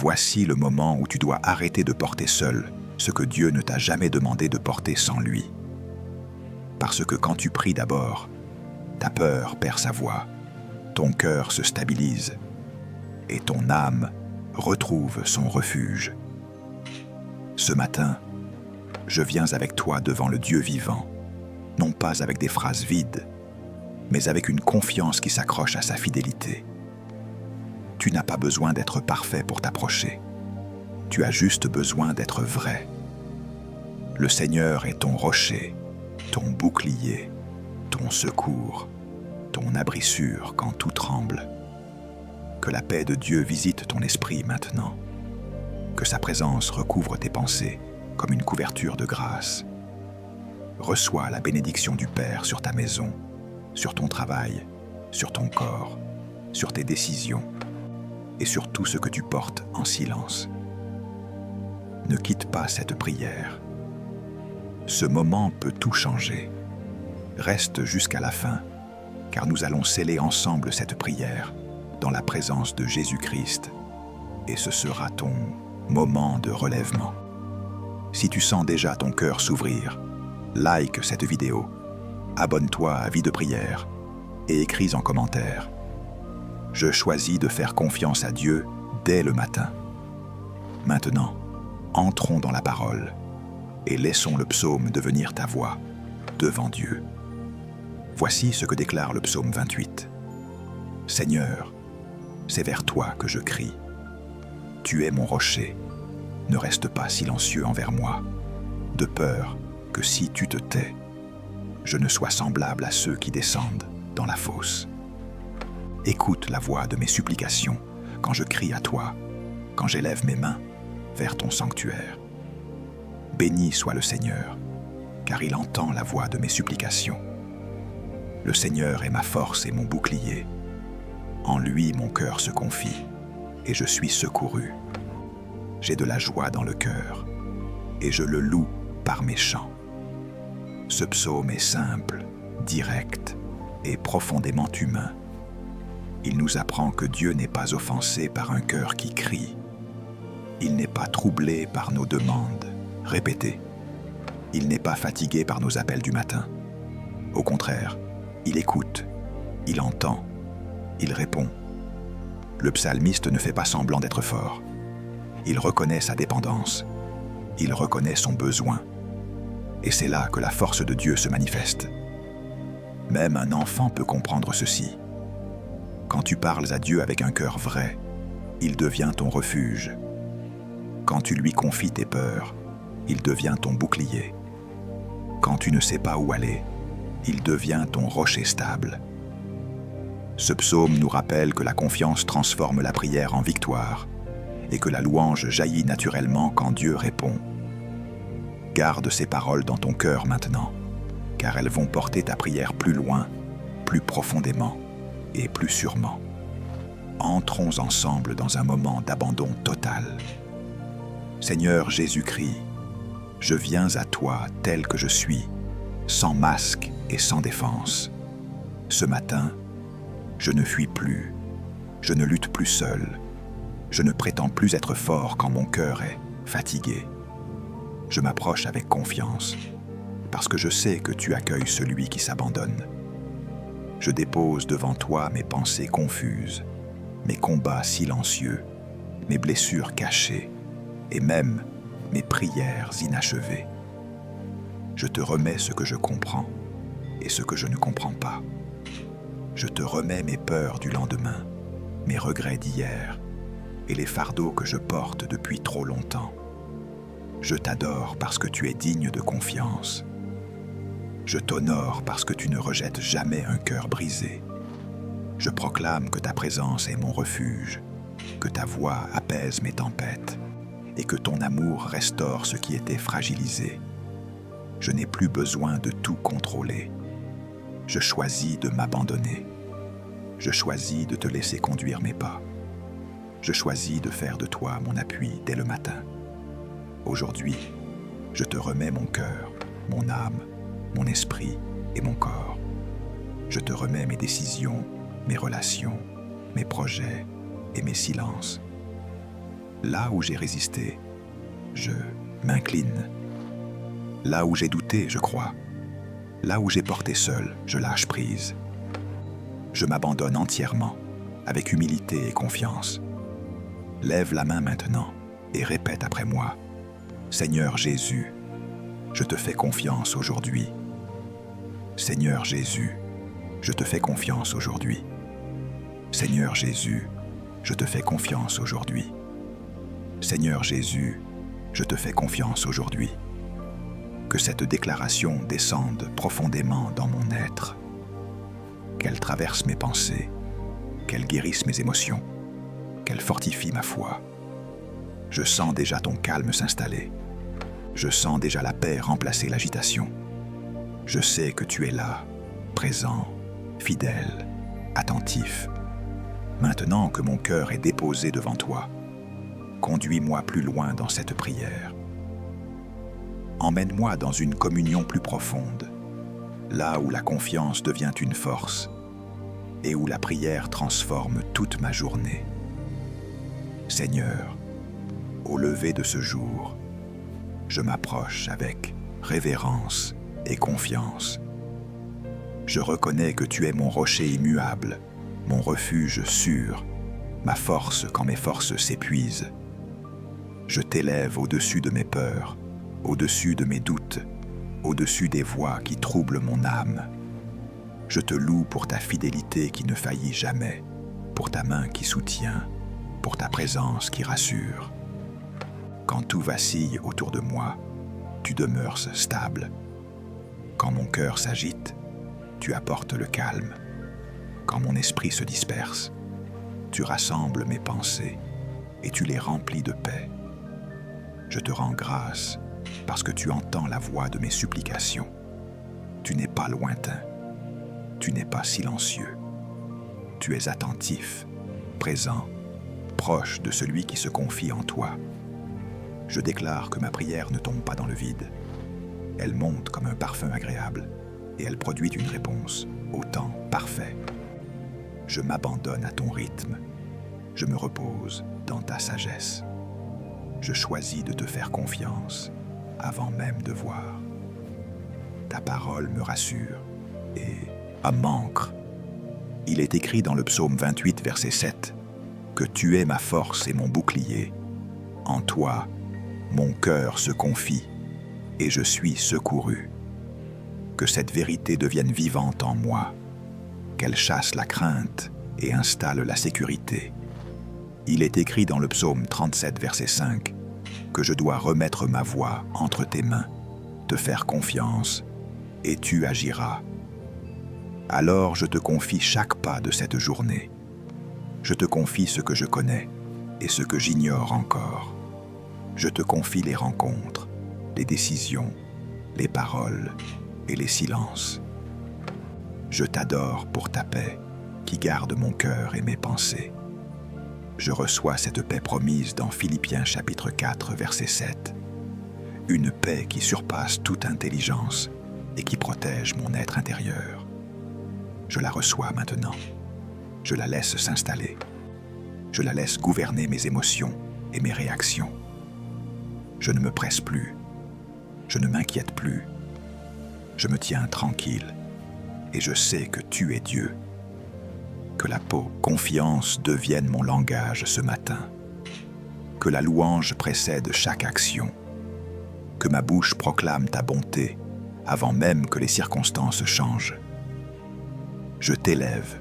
Voici le moment où tu dois arrêter de porter seul ce que Dieu ne t'a jamais demandé de porter sans lui. Parce que quand tu pries d'abord, ta peur perd sa voix, ton cœur se stabilise et ton âme retrouve son refuge. Ce matin, je viens avec toi devant le Dieu vivant, non pas avec des phrases vides, mais avec une confiance qui s'accroche à sa fidélité. Tu n'as pas besoin d'être parfait pour t'approcher. Tu as juste besoin d'être vrai. Le Seigneur est ton rocher, ton bouclier, ton secours, ton abri sûr quand tout tremble. Que la paix de Dieu visite ton esprit maintenant. Que sa présence recouvre tes pensées comme une couverture de grâce. Reçois la bénédiction du Père sur ta maison, sur ton travail, sur ton corps, sur tes décisions et sur tout ce que tu portes en silence. Ne quitte pas cette prière. Ce moment peut tout changer. Reste jusqu'à la fin, car nous allons sceller ensemble cette prière dans la présence de Jésus-Christ, et ce sera ton moment de relèvement. Si tu sens déjà ton cœur s'ouvrir, like cette vidéo, abonne-toi à Vie de prière et écris en commentaire. Je choisis de faire confiance à Dieu dès le matin. Maintenant, entrons dans la parole et laissons le psaume devenir ta voix devant Dieu. Voici ce que déclare le psaume 28. Seigneur, c'est vers toi que je crie. Tu es mon rocher. Ne reste pas silencieux envers moi, de peur que si tu te tais, je ne sois semblable à ceux qui descendent dans la fosse. Écoute la voix de mes supplications quand je crie à toi, quand j'élève mes mains vers ton sanctuaire. Béni soit le Seigneur, car il entend la voix de mes supplications. Le Seigneur est ma force et mon bouclier. En lui mon cœur se confie, et je suis secouru. J'ai de la joie dans le cœur, et je le loue par mes chants. Ce psaume est simple, direct et profondément humain. Il nous apprend que Dieu n'est pas offensé par un cœur qui crie. Il n'est pas troublé par nos demandes répétées. Il n'est pas fatigué par nos appels du matin. Au contraire, il écoute, il entend, il répond. Le psalmiste ne fait pas semblant d'être fort. Il reconnaît sa dépendance. Il reconnaît son besoin. Et c'est là que la force de Dieu se manifeste. Même un enfant peut comprendre ceci. Quand tu parles à Dieu avec un cœur vrai, il devient ton refuge. Quand tu lui confies tes peurs, il devient ton bouclier. Quand tu ne sais pas où aller, il devient ton rocher stable. Ce psaume nous rappelle que la confiance transforme la prière en victoire et que la louange jaillit naturellement quand Dieu répond. Garde ces paroles dans ton cœur maintenant, car elles vont porter ta prière plus loin, plus profondément et plus sûrement. Entrons ensemble dans un moment d'abandon total. Seigneur Jésus-Christ, je viens à toi tel que je suis, sans masque et sans défense. Ce matin, je ne fuis plus, je ne lutte plus seul, je ne prétends plus être fort quand mon cœur est fatigué. Je m'approche avec confiance, parce que je sais que tu accueilles celui qui s'abandonne. Je dépose devant toi mes pensées confuses, mes combats silencieux, mes blessures cachées et même mes prières inachevées. Je te remets ce que je comprends et ce que je ne comprends pas. Je te remets mes peurs du lendemain, mes regrets d'hier et les fardeaux que je porte depuis trop longtemps. Je t'adore parce que tu es digne de confiance. Je t'honore parce que tu ne rejettes jamais un cœur brisé. Je proclame que ta présence est mon refuge, que ta voix apaise mes tempêtes et que ton amour restaure ce qui était fragilisé. Je n'ai plus besoin de tout contrôler. Je choisis de m'abandonner. Je choisis de te laisser conduire mes pas. Je choisis de faire de toi mon appui dès le matin. Aujourd'hui, je te remets mon cœur, mon âme, mon esprit et mon corps. Je te remets mes décisions, mes relations, mes projets et mes silences. Là où j'ai résisté, je m'incline. Là où j'ai douté, je crois. Là où j'ai porté seul, je lâche prise. Je m'abandonne entièrement, avec humilité et confiance. Lève la main maintenant et répète après moi. Seigneur Jésus, je te fais confiance aujourd'hui. Seigneur Jésus, je te fais confiance aujourd'hui. Seigneur Jésus, je te fais confiance aujourd'hui. Seigneur Jésus, je te fais confiance aujourd'hui. Que cette déclaration descende profondément dans mon être, qu'elle traverse mes pensées, qu'elle guérisse mes émotions, qu'elle fortifie ma foi. Je sens déjà ton calme s'installer. Je sens déjà la paix remplacer l'agitation. Je sais que tu es là, présent, fidèle, attentif. Maintenant que mon cœur est déposé devant toi, conduis-moi plus loin dans cette prière. Emmène-moi dans une communion plus profonde, là où la confiance devient une force et où la prière transforme toute ma journée. Seigneur, au lever de ce jour, je m'approche avec révérence et confiance. Je reconnais que tu es mon rocher immuable, mon refuge sûr, ma force quand mes forces s'épuisent. Je t'élève au-dessus de mes peurs, au-dessus de mes doutes, au-dessus des voix qui troublent mon âme. Je te loue pour ta fidélité qui ne faillit jamais, pour ta main qui soutient, pour ta présence qui rassure. Quand tout vacille autour de moi, tu demeures stable. Quand mon cœur s'agite, tu apportes le calme. Quand mon esprit se disperse, tu rassembles mes pensées et tu les remplis de paix. Je te rends grâce parce que tu entends la voix de mes supplications. Tu n'es pas lointain, tu n'es pas silencieux. Tu es attentif, présent, proche de celui qui se confie en toi. Je déclare que ma prière ne tombe pas dans le vide. Elle monte comme un parfum agréable et elle produit une réponse au temps parfait. Je m'abandonne à ton rythme. Je me repose dans ta sagesse. Je choisis de te faire confiance avant même de voir. Ta parole me rassure et m'ancre. Il est écrit dans le psaume 28, verset 7, que tu es ma force et mon bouclier. En toi, mon cœur se confie et je suis secouru. Que cette vérité devienne vivante en moi, qu'elle chasse la crainte et installe la sécurité. Il est écrit dans le psaume 37, verset 5, que je dois remettre ma voix entre tes mains, te faire confiance, et tu agiras. Alors je te confie chaque pas de cette journée. Je te confie ce que je connais et ce que j'ignore encore. Je te confie les rencontres, les décisions, les paroles et les silences. Je t'adore pour ta paix qui garde mon cœur et mes pensées. Je reçois cette paix promise dans Philippiens chapitre 4, verset 7. Une paix qui surpasse toute intelligence et qui protège mon être intérieur. Je la reçois maintenant. Je la laisse s'installer. Je la laisse gouverner mes émotions et mes réactions. Je ne me presse plus. Je ne m'inquiète plus. Je me tiens tranquille et je sais que tu es Dieu. Que la confiance devienne mon langage ce matin. Que la louange précède chaque action. Que ma bouche proclame ta bonté avant même que les circonstances changent. Je t'élève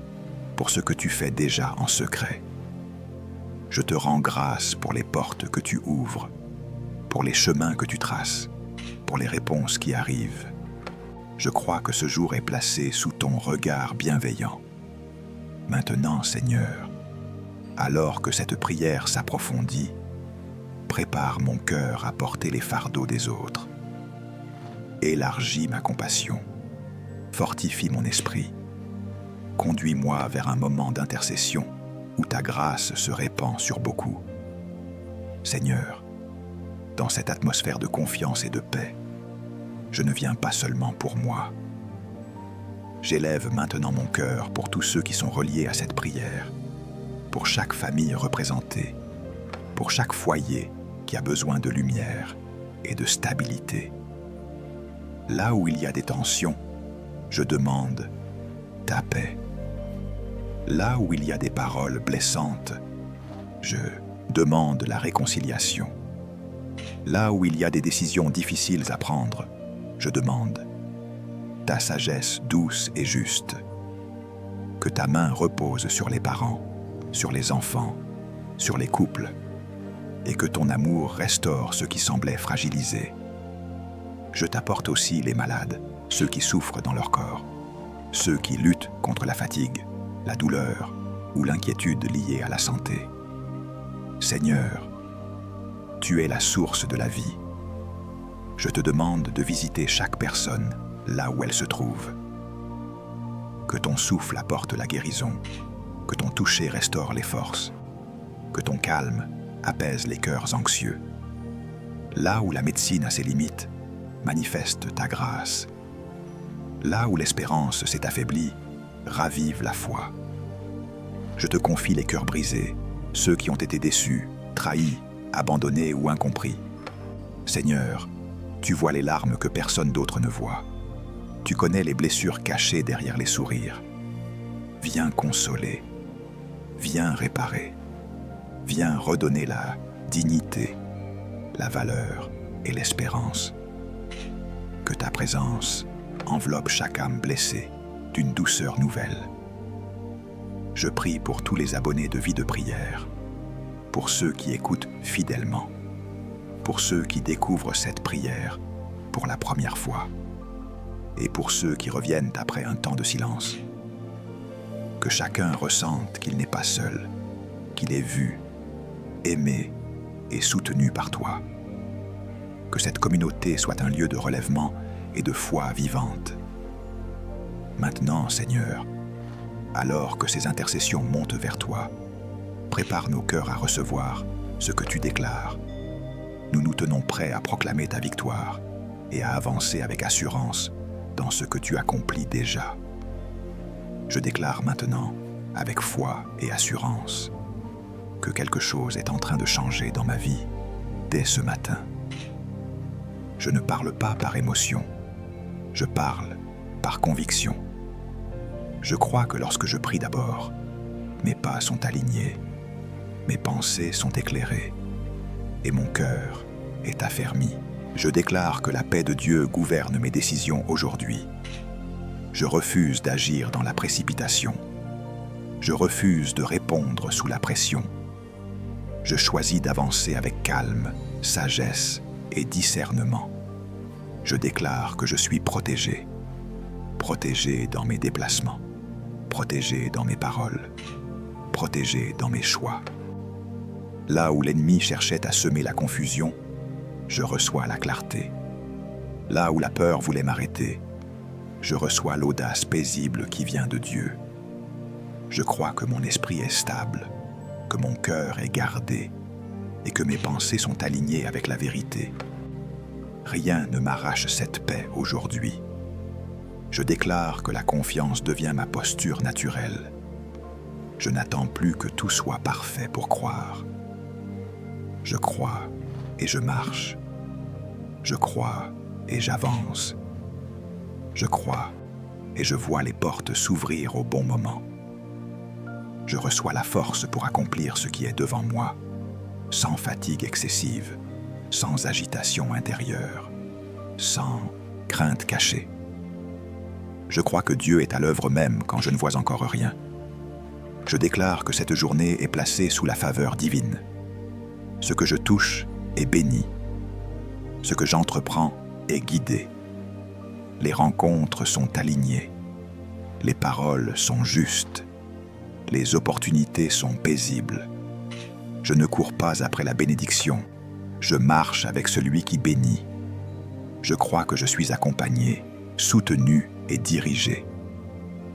pour ce que tu fais déjà en secret. Je te rends grâce pour les portes que tu ouvres, pour les chemins que tu traces, pour les réponses qui arrivent. Je crois que ce jour est placé sous ton regard bienveillant. Maintenant, Seigneur, alors que cette prière s'approfondit, prépare mon cœur à porter les fardeaux des autres. Élargis ma compassion, fortifie mon esprit. Conduis-moi vers un moment d'intercession où ta grâce se répand sur beaucoup. Seigneur, dans cette atmosphère de confiance et de paix, je ne viens pas seulement pour moi. J'élève maintenant mon cœur pour tous ceux qui sont reliés à cette prière, pour chaque famille représentée, pour chaque foyer qui a besoin de lumière et de stabilité. Là où il y a des tensions, je demande ta paix. Là où il y a des paroles blessantes, je demande la réconciliation. Là où il y a des décisions difficiles à prendre, je demande ta sagesse douce et juste. Que ta main repose sur les parents, sur les enfants, sur les couples, et que ton amour restaure ceux qui semblaient fragilisés. Je t'apporte aussi les malades, ceux qui souffrent dans leur corps, ceux qui luttent contre la fatigue, la douleur ou l'inquiétude liée à la santé. Seigneur, tu es la source de la vie. Je te demande de visiter chaque personne là où elle se trouve. Que ton souffle apporte la guérison, que ton toucher restaure les forces, que ton calme apaise les cœurs anxieux. Là où la médecine a ses limites, manifeste ta grâce. Là où l'espérance s'est affaiblie, ravive la foi. Je te confie les cœurs brisés, ceux qui ont été déçus, trahis, abandonnés ou incompris. Seigneur, tu vois les larmes que personne d'autre ne voit. Tu connais les blessures cachées derrière les sourires. Viens consoler, viens réparer, viens redonner la dignité, la valeur et l'espérance. Que ta présence enveloppe chaque âme blessée d'une douceur nouvelle. Je prie pour tous les abonnés de Vie de Prière, pour ceux qui écoutent fidèlement, pour ceux qui découvrent cette prière pour la première fois, et pour ceux qui reviennent après un temps de silence. Que chacun ressente qu'il n'est pas seul, qu'il est vu, aimé et soutenu par toi. Que cette communauté soit un lieu de relèvement et de foi vivante. Maintenant, Seigneur, alors que ces intercessions montent vers toi, prépare nos cœurs à recevoir ce que tu déclares. Nous nous tenons prêts à proclamer ta victoire et à avancer avec assurance dans ce que tu accomplis déjà. Je déclare maintenant, avec foi et assurance, que quelque chose est en train de changer dans ma vie dès ce matin. Je ne parle pas par émotion, je parle par conviction. Je crois que lorsque je prie d'abord, mes pas sont alignés, mes pensées sont éclairées et mon cœur est affermi. Je déclare que la paix de Dieu gouverne mes décisions aujourd'hui. Je refuse d'agir dans la précipitation. Je refuse de répondre sous la pression. Je choisis d'avancer avec calme, sagesse et discernement. Je déclare que je suis protégé. Protégé dans mes déplacements. Protégé dans mes paroles. Protégé dans mes choix. Là où l'ennemi cherchait à semer la confusion, je reçois la clarté. Là où la peur voulait m'arrêter, je reçois l'audace paisible qui vient de Dieu. Je crois que mon esprit est stable, que mon cœur est gardé et que mes pensées sont alignées avec la vérité. Rien ne m'arrache cette paix aujourd'hui. Je déclare que la confiance devient ma posture naturelle. Je n'attends plus que tout soit parfait pour croire. Je crois et je marche. Je crois et j'avance. Je crois et je vois les portes s'ouvrir au bon moment. Je reçois la force pour accomplir ce qui est devant moi, sans fatigue excessive, sans agitation intérieure, sans crainte cachée. Je crois que Dieu est à l'œuvre même quand je ne vois encore rien. Je déclare que cette journée est placée sous la faveur divine. Ce que je touche est béni. Ce que j'entreprends est guidé. Les rencontres sont alignées. Les paroles sont justes. Les opportunités sont paisibles. Je ne cours pas après la bénédiction. Je marche avec celui qui bénit. Je crois que je suis accompagné, soutenu et dirigé.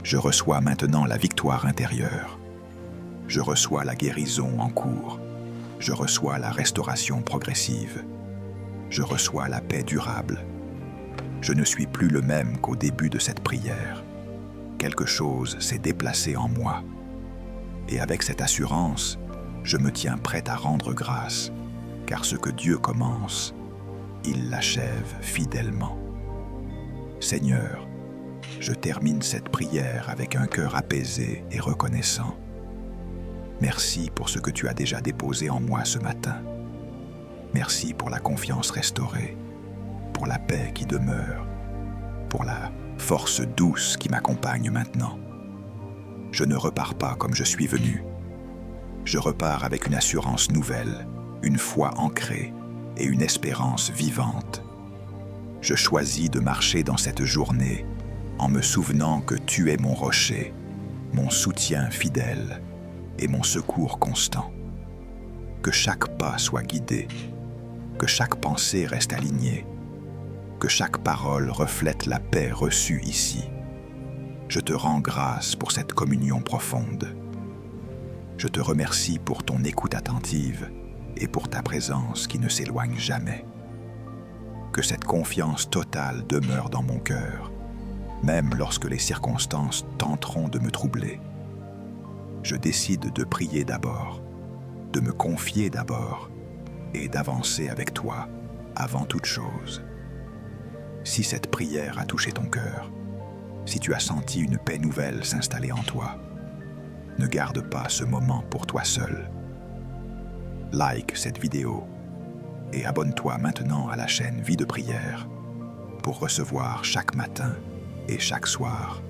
Je reçois maintenant la victoire intérieure. Je reçois la guérison en cours. Je reçois la restauration progressive. Je reçois la paix durable. Je ne suis plus le même qu'au début de cette prière. Quelque chose s'est déplacé en moi. Et avec cette assurance, je me tiens prêt à rendre grâce, car ce que Dieu commence, il l'achève fidèlement. Seigneur, je termine cette prière avec un cœur apaisé et reconnaissant. Merci pour ce que tu as déjà déposé en moi ce matin. Merci pour la confiance restaurée, pour la paix qui demeure, pour la force douce qui m'accompagne maintenant. Je ne repars pas comme je suis venu. Je repars avec une assurance nouvelle, une foi ancrée et une espérance vivante. Je choisis de marcher dans cette journée en me souvenant que tu es mon rocher, mon soutien fidèle et mon secours constant. Que chaque pas soit guidé, que chaque pensée reste alignée, que chaque parole reflète la paix reçue ici. Je te rends grâce pour cette communion profonde. Je te remercie pour ton écoute attentive et pour ta présence qui ne s'éloigne jamais. Que cette confiance totale demeure dans mon cœur, même lorsque les circonstances tenteront de me troubler. Je décide de prier d'abord, de me confier d'abord et d'avancer avec toi avant toute chose. Si cette prière a touché ton cœur, si tu as senti une paix nouvelle s'installer en toi, ne garde pas ce moment pour toi seul. Like cette vidéo et abonne-toi maintenant à la chaîne Vie de prière pour recevoir chaque matin et chaque soir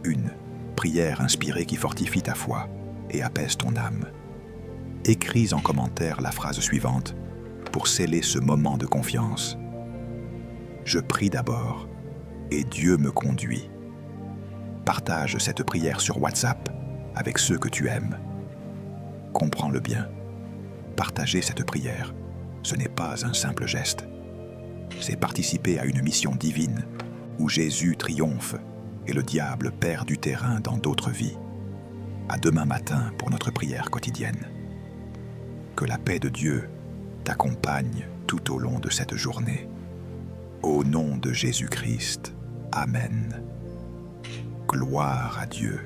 une prière inspirée qui fortifie ta foi et apaise ton âme. Écris en commentaire la phrase suivante pour sceller ce moment de confiance. Je prie d'abord et Dieu me conduit. Partage cette prière sur WhatsApp avec ceux que tu aimes. Comprends-le bien. Partager cette prière, ce n'est pas un simple geste. C'est participer à une mission divine où Jésus triomphe et le diable perd du terrain dans d'autres vies. À demain matin pour notre prière quotidienne. Que la paix de Dieu t'accompagne tout au long de cette journée. Au nom de Jésus-Christ. Amen. Gloire à Dieu.